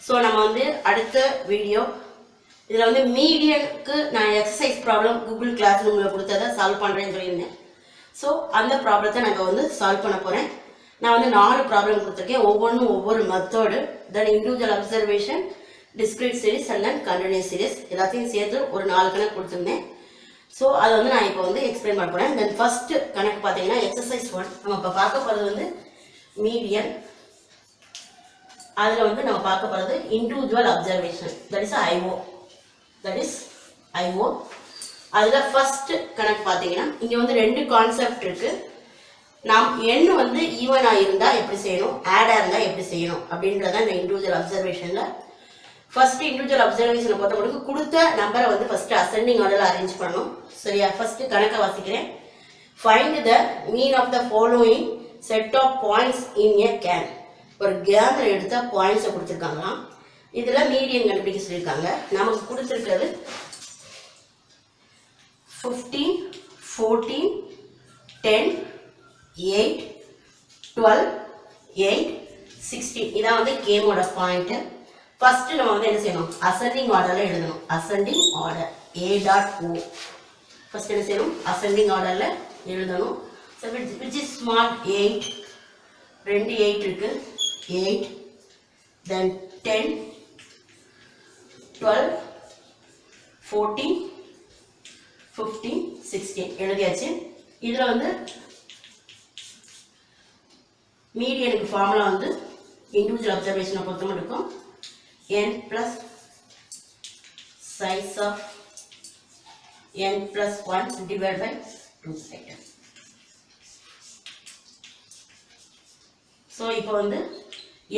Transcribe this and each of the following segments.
So நம்ம வந்து அடுத்த வீடியோ இதில் வந்து மீடியனுக்கு நான் எக்ஸசைஸ் ப்ராப்ளம் கூகுள் கிளாஸ் ரூமில் கொடுத்ததை சால்வ் பண்ணுறேன்னு சொல்லியிருந்தேன். ஸோ அந்த ப்ராப்ளத்தை நான் வந்து சால்வ் பண்ண போகிறேன். நான் வந்து 4 ப்ராப்ளம் கொடுத்துருக்கேன். ஒவ்வொன்றும் ஒவ்வொரு method, then individual observation, discrete series and then continuous series எல்லாத்தையும் சேர்த்து ஒரு 4 கணக்கு கொடுத்துருந்தேன். ஸோ அதை வந்து நான் இப்போ வந்து எக்ஸ்பிளைன் பண்ண போகிறேன். தென் ஃபஸ்ட்டு கணக்கு பார்த்தீங்கன்னா எக்ஸசைஸ் 1. நம்ம இப்போ பார்க்க போகிறது வந்து மீடியன். அதில் வந்து நம்ம பார்க்க போகிறது individual observation, that is IO. அதில் ஃபஸ்ட்டு கணக்கு பார்த்தீங்கன்னா இங்கே வந்து 2 கான்செப்ட் இருக்குது. நாம் எண் வந்து ஈவனாக இருந்தால் எப்படி செய்யணும், ஆடாக இருந்தால் எப்படி செய்யணும் அப்படின்றத இந்த இண்டிவிஜுவல் அப்சர்வேஷனில். ஃபர்ஸ்ட் இண்டிவிஜுவல் அப்சர்வேஷனை பொறுத்தவரைக்கும் கொடுத்த நம்பரை வந்து ஃபர்ஸ்ட் அசெண்டிங் ஆர்டரில் அரேஞ்ச் பண்ணணும். சரியா? ஃபர்ஸ்ட் கணக்கை வாசிக்கிறேன். Find the mean of the following set of points in a can. ஒரு கேமில் எடுத்த பாயிண்ட்ஸை கொடுத்துருக்காங்களாம். இதில் மீடியன் கண்டுபிடிக்க சொல்லியிருக்காங்க. நமக்கு கொடுத்துருக்கிறது 15, 14, 10, 8, 12, 8, 16. இதான் வந்து கேமோட பாயிண்ட். ஃபர்ஸ்ட் நம்ம வந்து என்ன செய்யணும், அசெண்டிங் ஆர்டர்ல எழுதணும். Ascending order A.O. ஃபர்ஸ்ட் என்ன செய்யணும், அசெண்டிங் ஆர்டர்ல எழுதணும். which is small 8, 2 8 இருக்கு, 8, then 10, 12, 14, 15, 16 எழுதியாச்சு. இதுல வந்து மீடியனுக்கு ஃபார்முலா வந்து இண்டிவிஜுவல் அப்சர்வேஷனை பொறுத்த மட்டும் இருக்கும். n plus size of n plus 1 divided by 2 item. So இப்போ வந்து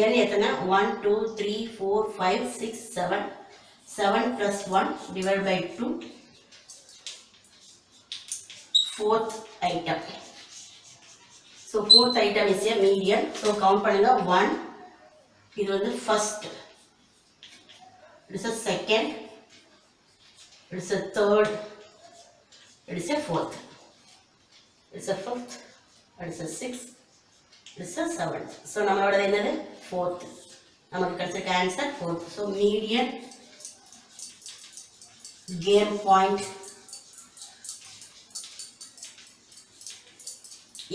n எத்தனை, 1 2 3 4 5 6 7, 7 plus 1 divided by 2, 4th item. So 4th item is a median. So count பண்ணுங்க. 1, இது வந்து first, it is a second, it is a third, it is a fourth, it is a fifth, it is a sixth, it is a seventh. So நம்மளோட என்னது, fourth. நமக்கு கிடைச்சிருக்க answer fourth. So median gain point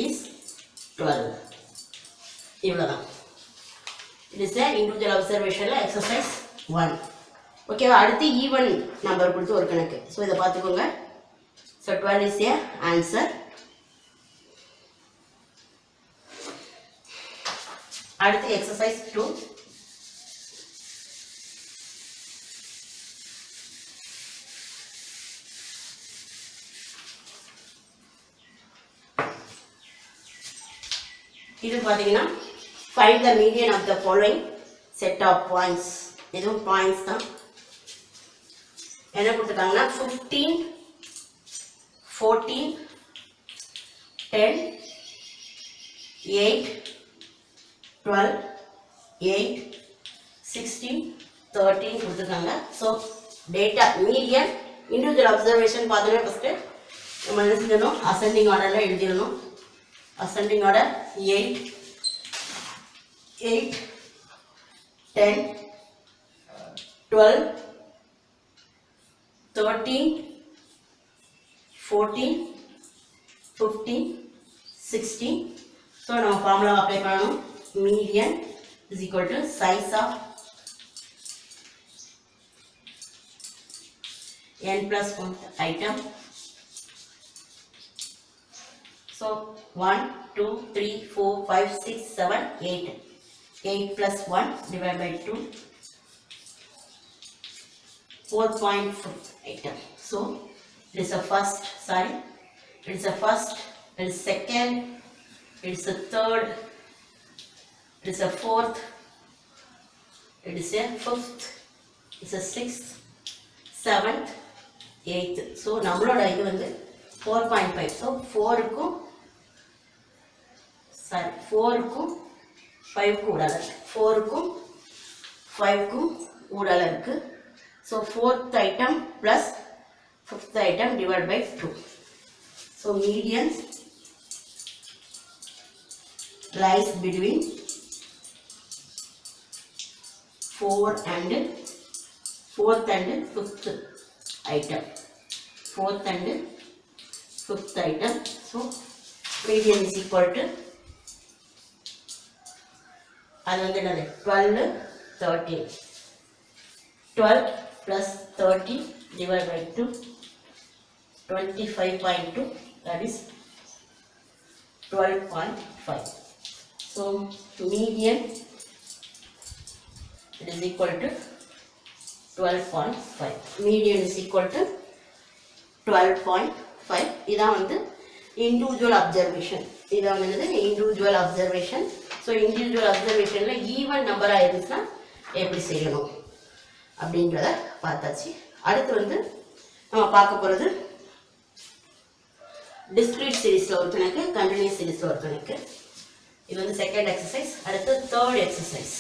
is 12. இவ்வளவுதான். It is a individual observation exercise 1. ஓகேவா? அடுத்து even number கொடுத்து ஒரு கணக்கு. So இதை பார்த்துக்கோங்க. So 12 is A answer. அடுத்து எக்ஸசைஸ் 2. இது பார்த்தீங்கன்னா find the median of the following set of points. இதுவும் பாயிண்ட்ஸ் தான். என்ன கொடுத்துருக்காங்கன்னா 15, 14, 10, 8, 12, 8, 16, 13 கொடுத்துருக்காங்க. So data median individual observation பார்த்தோன்னா ஃபஸ்ட்டு நம்ம என்ன செஞ்சிடணும், அசெண்டிங் ஆர்டரில் எழுதிடணும். Ascending order 8, 8, 10, 12, 13, 14, 15, 16. ஸோ நம்ம ஃபார்முலா அப்ளை பண்ணணும். Median is equal to size of n plus 1 item. So 1 2 3 4 5 6 7 8. 8 plus 1 divided by 2. 4.5 item. So it is a first, it is a first, it is second, it is a third, it is a fourth, it is a fifth, it is a sixth, seventh, eighth. So நம்மளோட இது வந்து 4.5. So 4க்கும் 4க்கும் 5க்கும் ஊடால, 4க்கும் 5க்கும் ஊடால இருக்கு. So 4th item plus 5th item divided by 2. So median lies between fourth and fifth item. Fourth and fifth item. So median is equal to அது வந்து என்னது 12 13. 12 plus 13 divided by 2 25.2, that is 12.5. So median it is equal to 12.5. Median is equal to 12.5. இதான் வந்து individual observation. இதான் வந்து individual observation. So individual observationல even நம்பரா இருந்துச்சுன்னா எப்படி செய்யணும் அப்படின்றத பார்த்தாச்சு. அடுத்து வந்து நம்ம பார்க்க போறது discrete seriesல ஒரு கணக்கு, continuous seriesல ஒரு கணக்கு. இது வந்து செகண்ட் எக்ஸசைஸ். அடுத்து தேர்ட் எக்ஸசைஸ்.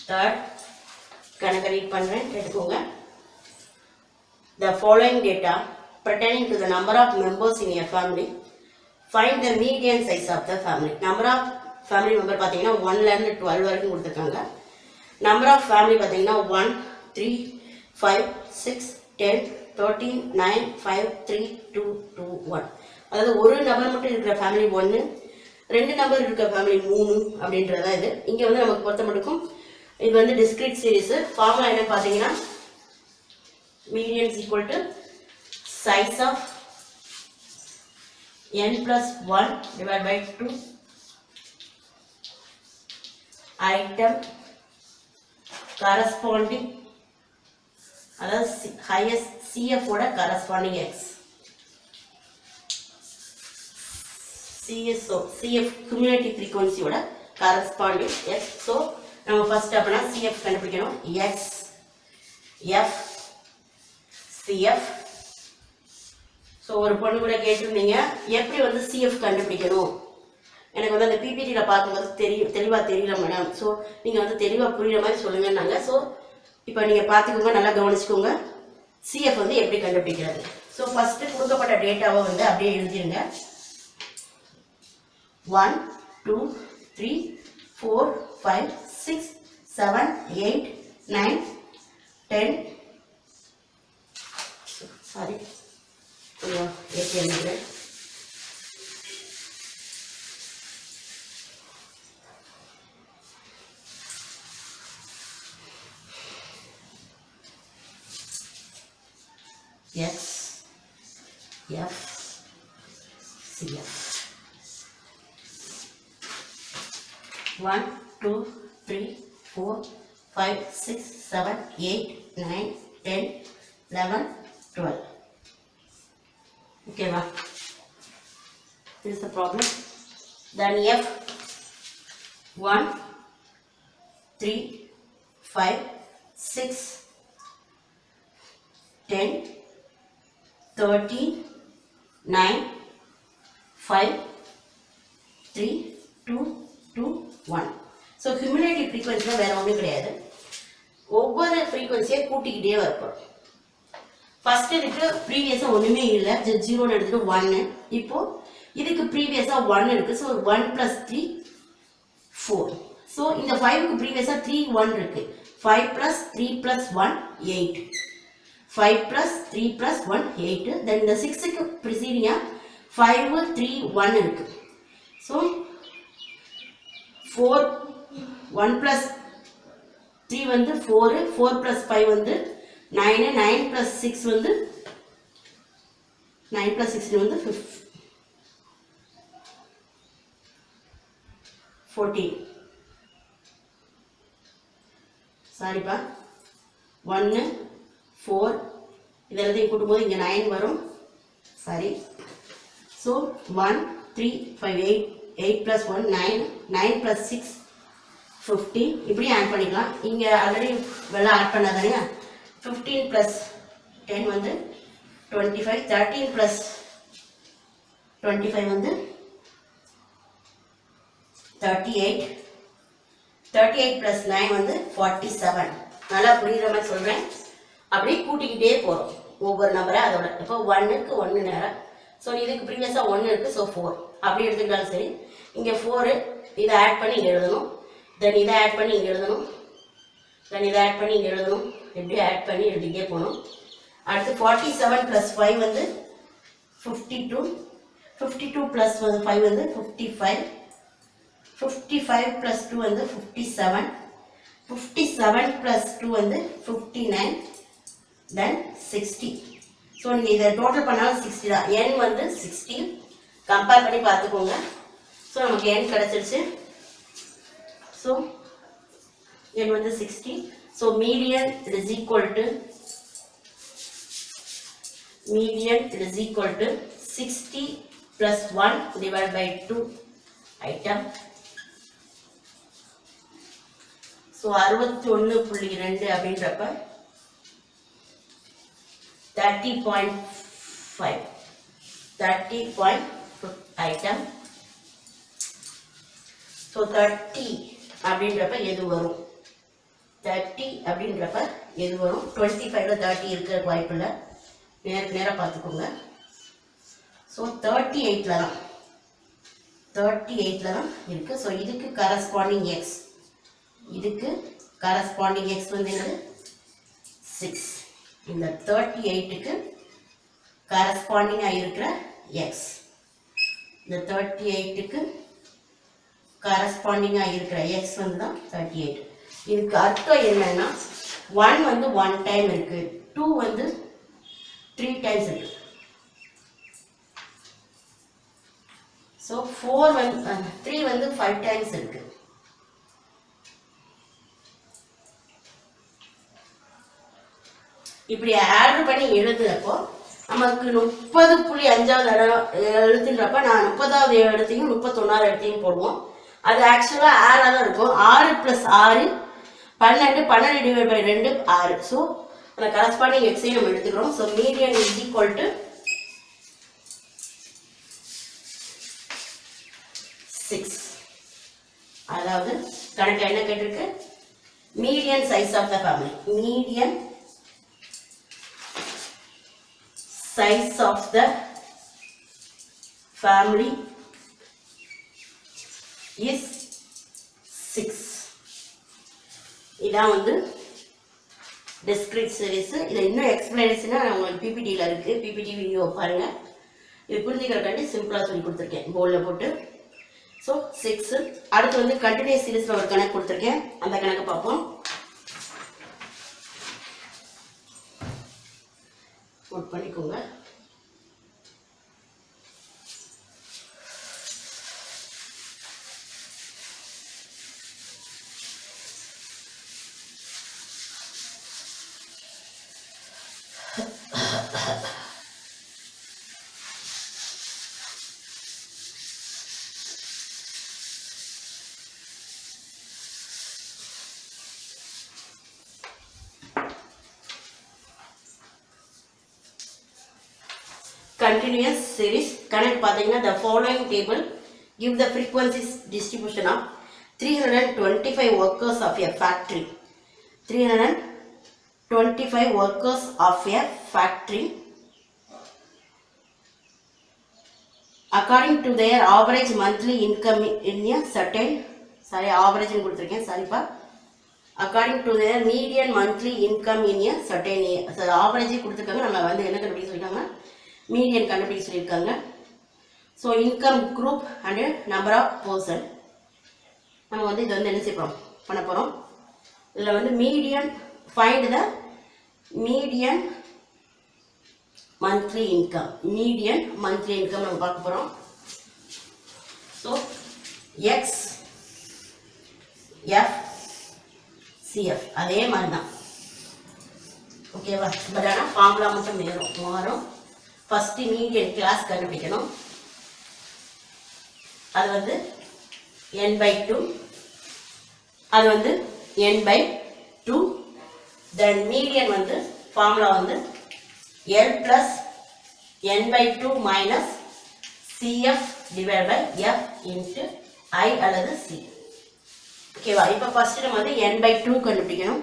Third, கணக்கு ரீட் பண்றேன், எடுத்துக்கோங்க. The following data pertaining to the number of members in a family, find the median size of the family. Number of family member பாத்தீங்கன்னா 1 ல இருந்து 12 வரைக்கும் கொடுத்திருக்காங்க. Number of family பாத்தீங்கன்னா 1 3 5 6 10 13 9 5 3 2 2 1. அதாவது ஒரு நபர் மட்டும் இருக்கிற ஃபேமிலி 1, ரெண்டு நபர் இருக்கிற ஃபேமிலி 3 அப்படின்றதா இது. இங்க வந்து நமக்கு பொறுத்த மட்டும் இது வந்து discrete series. ஃபார்முலா என்ன பாத்தீங்கன்னா median is equal to size of n plus 1 divided by 2 item corresponding அதாவது highest CF ஓட corresponding x. CF cumulative frequency ஓட corresponding x. So நம்ம ஃபர்ஸ்ட் அப்பனா CF கண்டுபிடிக்கணும். x f CF. ஸோ ஒரு பொண்ணு கூட கேட்டிருந்தீங்க எப்படி வந்து CF கண்டுபிடிக்கணும், எனக்கு வந்து அந்த பிபிடியில் பார்க்கும்போது தெளிவாக தெரியல மேடம், ஸோ நீங்கள் வந்து தெளிவாக புரியுற மாதிரி சொல்லுங்கன்னாங்க. ஸோ இப்போ நீங்கள் பார்த்துக்கோங்க, நல்லா கவனிச்சுக்கோங்க CF வந்து எப்படி கண்டுபிடிக்கிறது. ஸோ ஃபஸ்ட்டு கொடுக்கப்பட்ட டேட்டாவை வந்து அப்படியே எழுதிருங்க. 1 2 3 4 5 6 7 8 9 10 sorry ATM X F CF 1 2 3 4 5 6 7 8 9 10 11 12. Okay, ma. This is the problem. Then F 1 3 5 6 10 13 9 5 3 2 2 1. So cumulative frequency வேற ஒண்ணும் கிடையாது, ஒவ்வொரு ஃப்ரீக்வன்சியை கூட்டிக்கிட்டே வரப்போம். ஃபர்ஸ்ட் இதுக்கு ப்ரீவியஸா ஒண்ணுமே இல்லை, ஜஸ்ட் 0 எடுத்துட்டு 1. இப்போ இதுக்கு ப்ரீவியஸா 1 இருக்கு, ஸோ 1 + 3 4. ஸோ இந்த 5க்கு ப்ரீவியஸா 3 1 இருக்கு, 5 + 3 + 1 8. 5 + 3 + 1 8. தென் இந்த 6க்கு ப்ரிசீடிங்கா 5 3 1 இருக்கு. ஸோ 4 1 + 3 வந்து 4, 4 + 5 வந்து 9, 9 + 6 வந்து 9 + 16 வந்து 14. சாரிப்பா, 1 4 இதெல்லாத்தையும் கூட்டும்போது இங்கே 9 வரும். சரி, ஸோ 1 3 5 8 + 1 9, 9 + 6 15. இப்படி ஆட் பண்ணிக்கலாம். இங்கே ஆல்ரெடி வெள்ளம் ஆட் பண்ணாதானே. 15 + 10 வந்து 25, 13 + 25 வந்து 38, 38 plus 9 வந்து 47. நல்லா புரியுற மாதிரி சொல்கிறேன். அப்படியே கூட்டிக்கிட்டே போகிறோம் ஒவ்வொரு நம்பரை அதோட. இப்போ 1க்கு 1 நேரம். ஸோ இதுக்கு ப்ரீவியஸாக 1 இருக்குது. ஸோ 4 அப்படி எடுத்துக்கிட்டாலும் சரி. இங்கே 4 இதை ஆட் பண்ணி இங்கே எழுதணும். தென் இதை ஆட் பண்ணி இங்கே எழுதணும். தென் இதை ஆட் பண்ணி இங்கே எழுதணும். இப்படி ஆட் பண்ணி எழுதிக்கிட்டே போகணும். அடுத்து 47 plus 5 வந்து 52. 52 plus 5 வந்து 55. 55 plus 2 வந்து 57. 57 plus 2 வந்து 59. Then 60. ஸோ நீங்கள் இதை டோட்டல் பண்ணாலும் 60 தான். n வந்து 60. கம்பேர் பண்ணி பார்த்துக்கோங்க. ஸோ நமக்கு n கிடச்சிருச்சு. ஸோ n வந்து 60. So median is equal to 60 plus 1 divided by 2 item. So 61.2 அப்படின்றப்ப 30.5 item. ஸோ 30 அப்படின்றப்ப எது வரும்? 30 அப்படின்றப்ப எது வரும்? 25ல 30 இருக்கிற வாய்ப்பு இல்லை. நேருக்கு நேராக பார்த்துக்கோங்க. ஸோ 38ல தான் இருக்குது. ஸோ இதுக்கு கரஸ்பாண்டிங் எக்ஸ், இதுக்கு கரஸ்பாண்டிங் எக்ஸ் வந்து என்னது? 6. இந்த 38க்கு கரஸ்பாண்டிங்காக இருக்கிற எக்ஸ், இந்த 38க்கு கரஸ்பாண்டிங்காக இருக்கிற எக்ஸ் வந்து தான் 38. இதுக்கு அர்த்தம் என்னன்னா 1 வந்து 1 டைம் இருக்குது, 2 வந்து 3 டைம்ஸ் இருக்குது. ஸோ 3 வந்து 5 டைம்ஸ் இருக்குது. இப்படி ஆர்டர் பண்ணி எழுதுறப்போ நமக்கு 30.5வது எழுத்துன்றப்ப நான் 30வது இடத்தையும் 31வது இடத்தையும் போடுவோம். அது ஆக்சுவலாக 6 தான் இருக்கும். 6 + 6 12, 12 டிவைட் பை 2 6. ஸோ அந்த கரஸ்பாண்டிங் எக்ஸையும் நம்ம எடுத்துக்கிறோம். So median is equal to 6. அதாவது கணக்கில் என்ன கேட்டிருக்கு? Median size of the family. Median size of the family is 6. இதான் வந்து discrete series. இதை இன்னும் எக்ஸ்பிளனேஷனா உங்களுக்கு பிபிடியில் இருக்குது. பிபிடி வீடியோ பாருங்கள். இது புரிஞ்சுக்கிறக்காண்டி சிம்பிளாக சொல்லி கொடுத்துருக்கேன் போர்டில் போட்டு. ஸோ 6. அடுத்து வந்து கண்டினியூஸ் சீரீஸில் ஒரு கணக்கு கொடுத்துருக்கேன். அந்த கணக்கு பார்ப்போம். நோட் பண்ணிக்கோங்க. Continuous series கணக்கு பார்த்தீங்கன்னா the following table give the frequencies distribution of 325 workers of a factory. 325 workers of a factory according to their average monthly income in a certain average னு கொடுத்திருக்கேன் சாரிப்பா. according to their median monthly income in a certain year. average கொடுத்திருக்காங்க. நம்ம வந்து என்ன கண்டுபிடிக்க சொல்லிருக்காங்க? Median கண்டுபிடிக்க சொல்லியிருக்காங்க. So income group and number of person நம்ம வந்து இது வந்து என்ன செய்யறோம் பண்ண போகிறோம். இதில் வந்து median find the median monthly income. Median monthly income நம்ம பார்க்க போகிறோம். ஸோ எக்ஸ் எஃப் சிஎஃப் அதே மாதிரி தான். ஓகேவா? பட் ஆனால் ஃபார்முலா மட்டும் மாறும். ஃபஸ்ட்டு மீடியன் கிளாஸ் கண்டுபிடிக்கணும். அது வந்து n/2. அது வந்து n/2. தென் மீடியன் வந்து ஃபார்முலா வந்து L + n/2 - CF / F × I அல்லது C. ஓகேவா? இப்போ ஃபர்ஸ்ட் நம்ம வந்து n/2 கண்டுபிடிக்கணும்.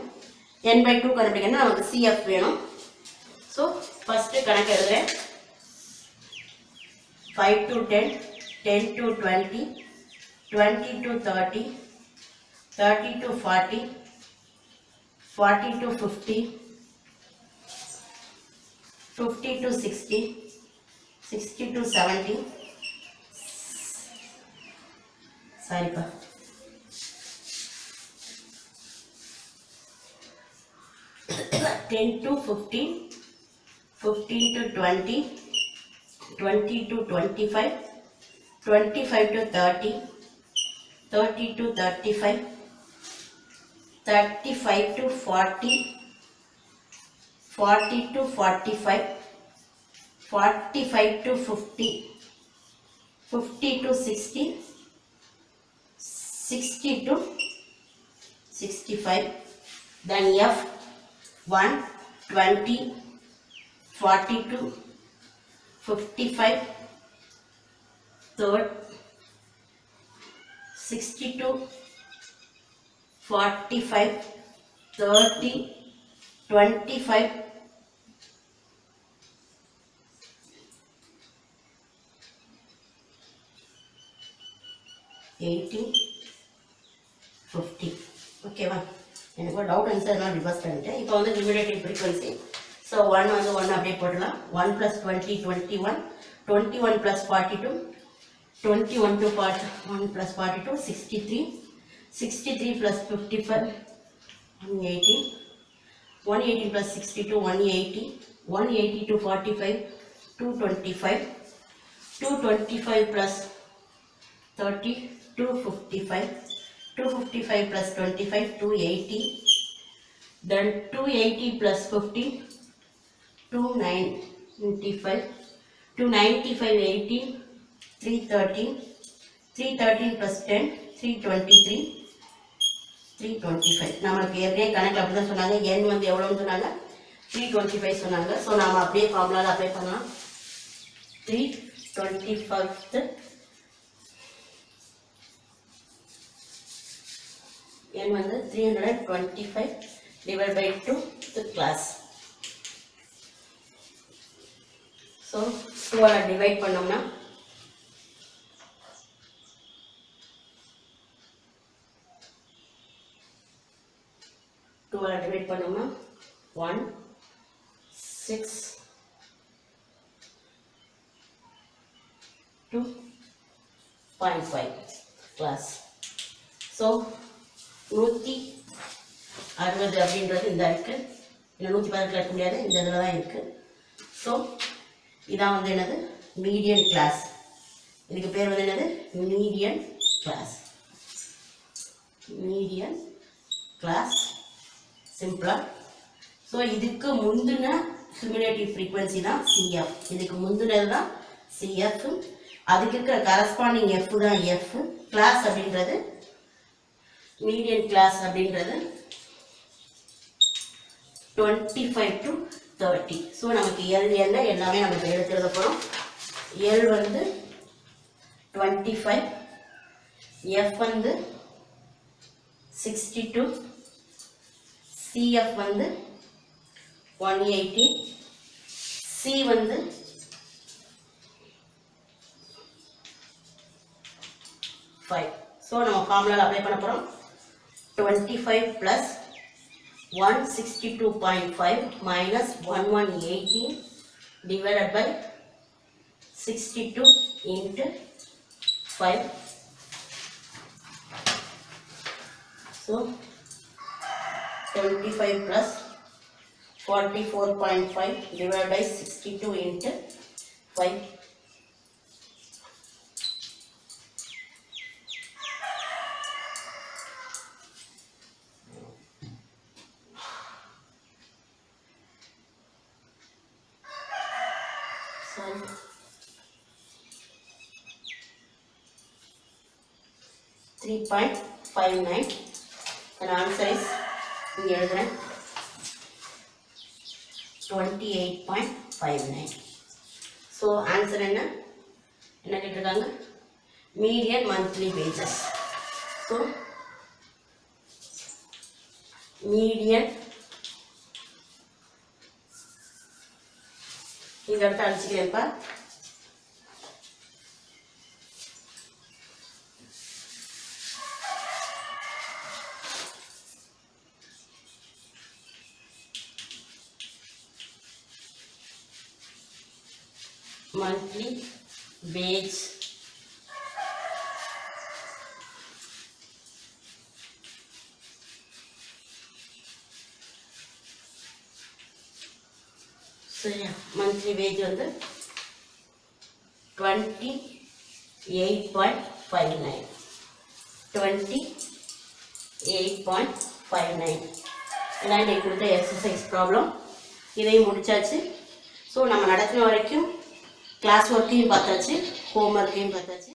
n/2 கண்டுபிடிக்கணும்னா நமக்கு CF வேணும். ஸோ ஃபர்ஸ்ட் கணக்கு எழுதுறேன். 5 to 10, 10 to 20, 20 to 30, 30 to 40, 40 to 50, 50 to 60, 60 to 70, sorry pa, 10 to 15, 15 to 20, 20 to 25, 25 to 30, 30 to 35, 35 to 40, 40 to 45, 45 to 50, 50 to 60, 60 to 65, then F 1, 20, 42, 55, 3rd, 62, 45, 30, 25, 18, 50. ஓகேவா? எனக்கு ஒரு டவுட் ஆன்சர் நான் ரிவர்ஸ் பண்ணிட்டேன். இப்போ வந்து லிமிடேட்டிவ் ஃப்ரீக்வன்சி. ஸோ 1 வந்து 1 அப்படியே போடலாம். 1 + 20, 21, 21 + 42, 21 to 1 + 42, 63, 63 + 55, 180, 180 + 62, 180, 180 to 45, 225, 225 + 30, 255, 255 + 25, 280, then 280 + 50, 295, 295, 80, 313, 313 + 10, 323, 325. நமக்கு ஏற்கனவே கணக்கில் அப்படி தான் சொன்னாங்க. n வந்து எவ்வளோன்னு சொன்னாங்க? 325 சொன்னாங்க. ஸோ நாம் அப்படியே ஃபார்முலாவில் அப்ளை பண்ணலாம். 325 n வந்து 325 divided by 2 the class. So 2 divide பண்ணோம்னா 2 டிவைட் பண்ணோம்னா 1 6 2.5 class. So 160 அப்படின்றது இந்த இருக்கு. இல்லை 116 இருக்க முடியாது, இந்த இதில் தான் இருக்கு. ஸோ இதான் வந்து என்னது? Median class. இதுக்கு பேர் வந்து என்னது? Median class. மீடியன் கிளாஸ் சிம்பிளா. ஸோ இதுக்கு முந்தின கியூமுலேட்டிவ் ஃப்ரீக்வன்சி தான் CF. இதுக்கு முந்தினது தான் CF. அதுக்கு இருக்கிற கரஸ்பாண்டிங் F தான் F. கிளாஸ் அப்படின்றது மீடியன் கிளாஸ் அப்படின்றது 25 to 30. ஸோ நமக்கு L எல்லாமே நம்ம எடுத்து எழுத போகிறோம். L வந்து 25, F வந்து 62, CF வந்து 180, C வந்து 5. ஸோ நம்ம ஃபார்முலாவில் அப்ளை பண்ண போகிறோம். 25 plus 162.5 minus 1180 divided by 62 into 5. So 25 plus 44.5 divided by 62 into 5. So 3.59. And answer is 28.59. So answer என்ன கேட்டிருக்காங்க? Median monthly wages. So median இந்த இடத்த அடிச்சுக்கிறேன்ப்பா. monthly wage சரியா monthly wage வந்து 28.59 எல்லாம் இன்னைக்கு கொடுத்த எக்ஸசைஸ் ப்ராப்ளம் இதையும் முடிச்சாச்சு. ஸோ நம்ம நடத்தின வரைக்கும் கிளாஸ் ஒர்க்கையும் பார்த்தாச்சு, ஹோம் ஒர்க்கையும் பார்த்தாச்சு.